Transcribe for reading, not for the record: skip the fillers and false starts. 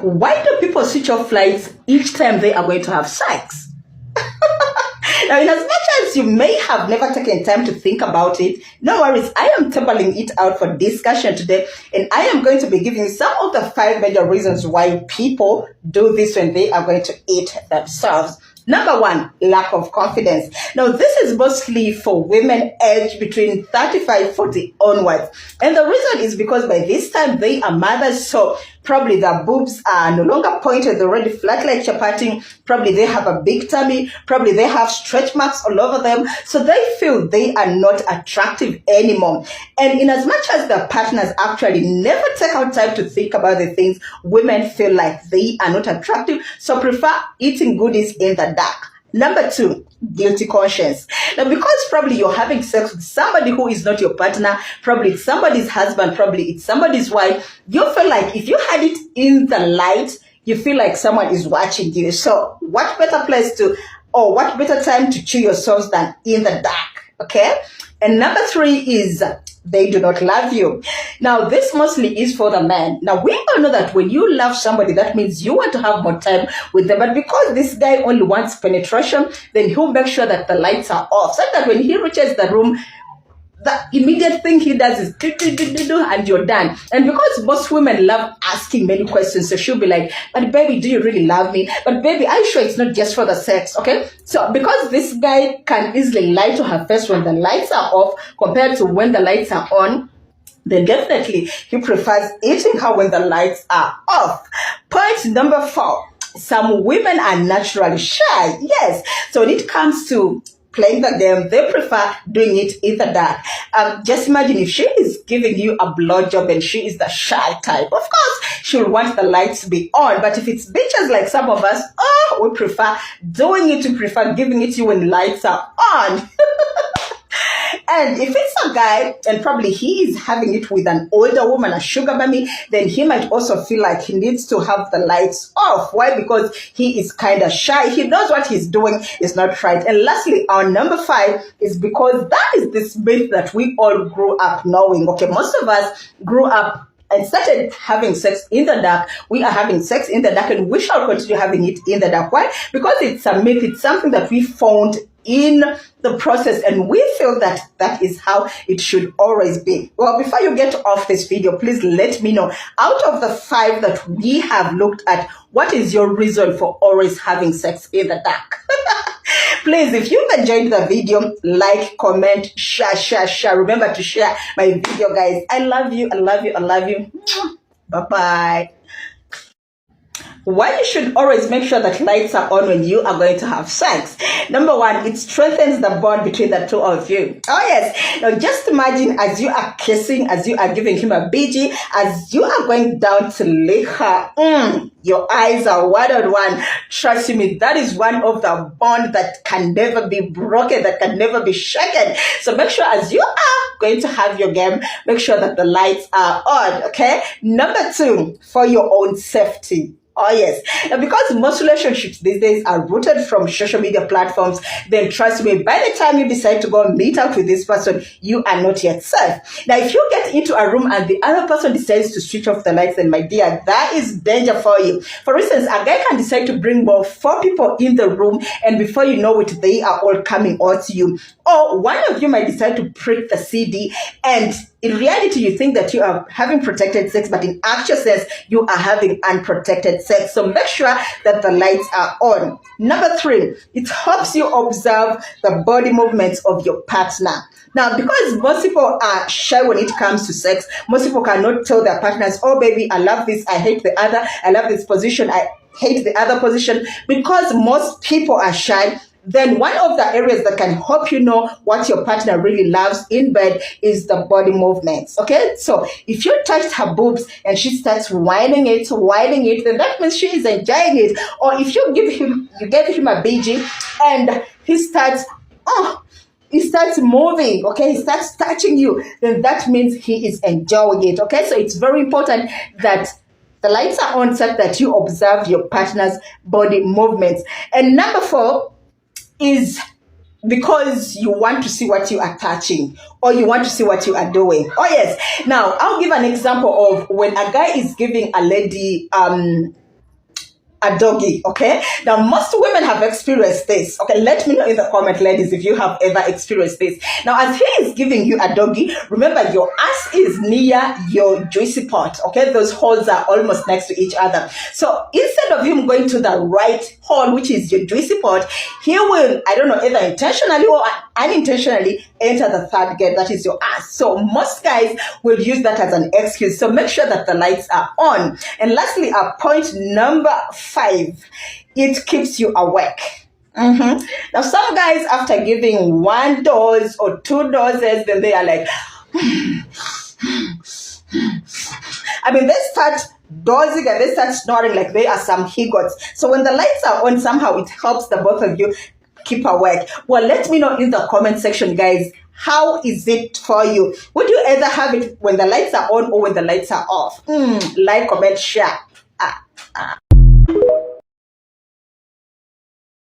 Why do people switch off lights each time they are going to have sex? Now, in as much as you may have never taken time to think about it, no worries, I am tabling it out for discussion today, and I am going to be giving some of the 5 major reasons why people do this when they are going to eat themselves. Number 1, lack of confidence. Now, this is mostly for women aged between 35-40 onwards. And the reason is because by this time they are mothers, so probably their boobs are no longer pointed, they're already flat like chapati, probably they have a big tummy, probably they have stretch marks all over them, so they feel they are not attractive anymore. And in as much as their partners actually never take out time to think about the things, women feel like they are not attractive, so prefer eating goodies in the dark. Number 2, guilty conscience. Now, because probably you're having sex with somebody who is not your partner, probably it's somebody's husband, probably it's somebody's wife, you feel like if you had it in the light, you feel like someone is watching you. So what better place to, or what better time to chew yourselves than in the dark, okay? And number 3 is they do not love you. Now, this mostly is for the man. Now, we all know that when you love somebody, that means you want to have more time with them. But because this guy only wants penetration, then he'll make sure that the lights are off, so that when he reaches the room, the immediate thing he does is do, and you're done. And because most women love asking many questions, so she'll be like, but baby, do you really love me? But baby, are you sure it's not just for the sex? Okay, so because this guy can easily lie to her face when the lights are off compared to when the lights are on, then definitely he prefers eating her when the lights are off. Point number 4, some women are naturally shy. Yes, so when it comes to playing the game, they prefer doing it in the dark. Just imagine if she is giving you a blowjob and she is the shy type. Of course, she'll want the lights to be on. But if it's bitches like some of us, we prefer doing it, we prefer giving it to you when lights are on. And if it's a guy, and probably he is having it with an older woman, a sugar mommy, then he might also feel like he needs to have the lights off. Why? Because he is kind of shy. He knows what he's doing is not right. And lastly, our number 5 is because that is this myth that we all grew up knowing. Okay, most of us grew up and started having sex in the dark. We are having sex in the dark, and we shall continue having it in the dark. Why? Because it's a myth. It's something that we found in the process, and we feel that that is how it should always be. Well, before you get off this video, please let me know, out of the 5 that we have looked at, what is your reason for always having sex in the dark? Please, if you've enjoyed the video, like, comment, share. Remember to share my video, guys. I love you. Bye-bye. Why you should always make sure that lights are on when you are going to have sex. Number 1, it strengthens the bond between the two of you. Oh yes. Now just imagine as you are kissing, as you are giving him a BG, as you are going down to lick her. Your eyes are one on one. Trust me, that is one of the bond that can never be broken, that can never be shaken. So make sure as you are going to have your game, make sure that the lights are on, okay? Number 2, for your own safety. Oh yes, and because most relationships these days are rooted from social media platforms, then trust me, by the time you decide to go and meet up with this person, you are not yet safe. Now, if you get into a room and the other person decides to switch off the lights, then my dear, that is danger for you. For instance, a guy can decide to bring more 4 people in the room, and before you know it, they are all coming out to you. Or one of you might decide to prick the CD, and in reality, you think that you are having protected sex, but in actual sense, you are having unprotected sex. So make sure that the lights are on. Number 3, it helps you observe the body movements of your partner. Now, because most people are shy when it comes to sex, most people cannot tell their partners, oh baby, I love this, I hate the other, I love this position, I hate the other position. Because most people are shy, then one of the areas that can help you know what your partner really loves in bed is the body movements, okay? So if you touch her boobs and she starts whining it, then that means she is enjoying it. Or if you gave him a BG and he starts moving, okay, he starts touching you, then that means he is enjoying it, okay? So it's very important that the lights are on so that you observe your partner's body movements. And number 4 is because you want to see what you are touching, or you want to see what you are doing. Oh yes. Now I'll give an example of when a guy is giving a lady a doggy, okay? Now, most women have experienced this, okay? Let me know in the comment, ladies, if you have ever experienced this. Now, as he is giving you a doggy, remember your ass is near your juicy part, okay? Those holes are almost next to each other. So instead of him going to the right hole, which is your juicy part, he will, I don't know, either intentionally or unintentionally enter the third gate, that is your ass. So most guys will use that as an excuse. So make sure that the lights are on. And lastly, point number 5, it keeps you awake. Now, some guys, after giving 1 dose or 2 doses, then they are like, I mean, they start dozing and they start snoring like they are some he-goats. So when the lights are on, somehow it helps the both of you keep awake. Well, let me know in the comment section, guys. How is it for you? Would you either have it when the lights are on or when the lights are off? Like, comment, share.